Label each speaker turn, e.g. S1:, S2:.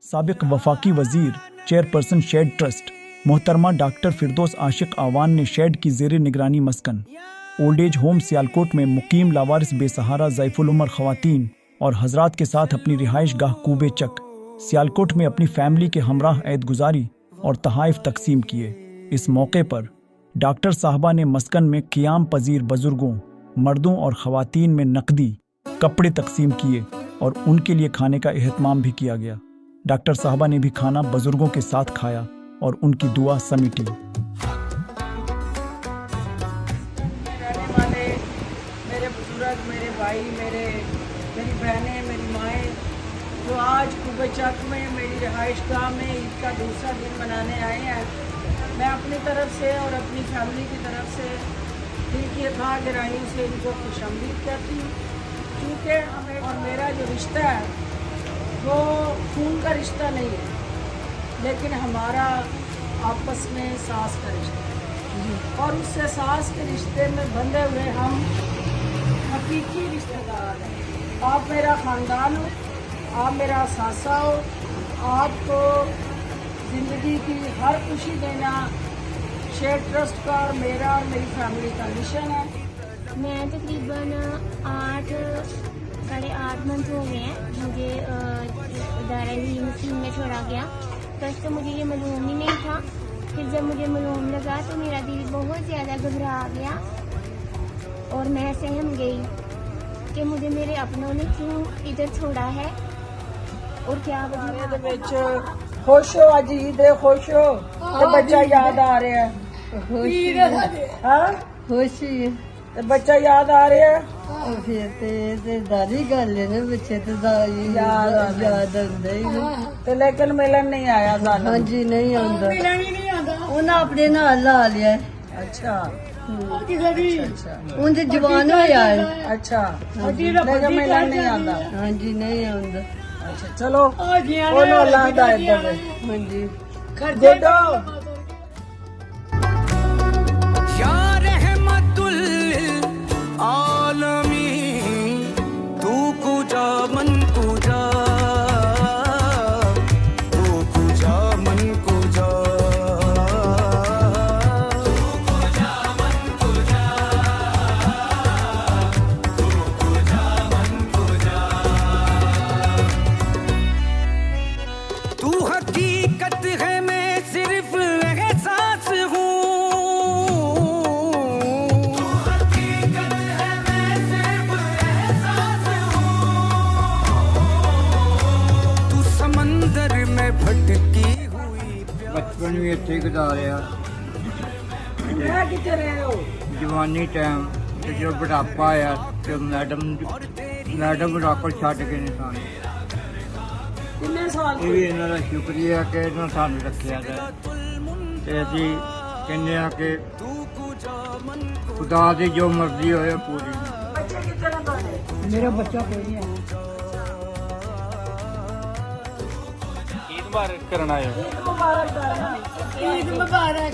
S1: साबिक वफाकी वजीर, चेयरपर्सन शेड ट्रस्ट मोहतरमा डॉक्टर फिरदौस आशिक आवान ने शेड की ज़ेर निगरानी मस्कन ओल्ड एज होम सियालकोट में मुकीम लावारिस बेसहारा ज़ैफुल उमर ख़वातीन और हजरात के साथ अपनी रिहाइश गाह कूबे चक सियालकोट में अपनी फैमिली के हमराह ऐद गुजारी और तहाइफ तकसीम किए। इस मौके पर डॉक्टर साहबा ने मस्कन में क़ियाम पजीर बुजुर्गों, मर्दों और ख़वातीन में नकदी कपड़े तकसीम किए और उनके लिए खाने का एहतमाम भी किया गया। डॉक्टर साहबा ने भी खाना बुजुर्गों के साथ खाया और उनकी दुआ समेटी।
S2: मेरे बुजुर्ग, मेरे भाई, मेरी बहनें, मेरी माएँ जो आज कूबे चक में मेरी रिहाइश गाह में ईद का दूसरा दिन मनाने आए हैं, मैं अपनी तरफ से और अपनी फैमिली की तरफ से दिल की अथाह गहराइयों से इनको खुशामदीद कहती हूँ। क्योंकि हमें और मेरा जो रिश्ता है वो खून का रिश्ता नहीं है, लेकिन हमारा आपस में सास का रिश्ता है और उस सास के रिश्ते में बंधे हुए हम हकीकी रिश्तेदार हैं। आप मेरा ख़ानदान हो, आप मेरा सासा हो, आपको ज़िंदगी की हर खुशी देना शेड ट्रस्ट का और मेरा और मेरी फैमिली का मिशन है।
S3: मैं तकरीबन 8-8.5 मंथ हो गए हैं मुझे दायरा ही मुस्लिम में छोड़ा गया। फर्स्ट तो मुझे ये मालूम ही नहीं था, फिर जब मुझे मालूम लगा तो मेरा दिल बहुत ज़्यादा घबरा गया और मैं सहम गई कि मुझे मेरे अपनों ने क्यों इधर छोड़ा है और क्या वजह।
S2: खुश हो अज ईद है, खुश हो तो बच्चा याद आ रहा है। हाँ
S4: खुशी
S2: ते बच्चा याद आ रहा है।
S4: फिर ते दादी गल है ना, बच्चे तो याद आंदा ही नहीं
S2: ते लेकिन मिलन नहीं आया सानू।
S4: हाँ जी, नहीं आंदा, उन्हें अपने नाल ला लिया।
S2: अच्छा
S4: उनसे जवान होया है।
S2: अच्छा, लेकिन मिलन नहीं आता।
S4: हाँ जी, नहीं आंदा।
S2: अच्छा चलो, ओनो अल्लाह हिदायत दे।
S4: हाँ जी,
S2: गुड्डो
S5: बचपन भी इत्थे गुजारिया, जवानी टाइम जो बुढ़ापा आया तो मैडम राको छड्ड के नहीं सानू।
S2: कितने साल
S5: ये भी इन्हां दा शुक्रिया कि इन्हां सानू रखिया है ते असीं कहने आ कि खुदा दी जो मर्जी होए पूरी।
S2: बच्चे कितने बने?
S4: मेरा बच्चा कोई नहीं है।
S6: ईद मुबारक करना है।
S2: ईद मुबारक।
S4: ईद मुबारक।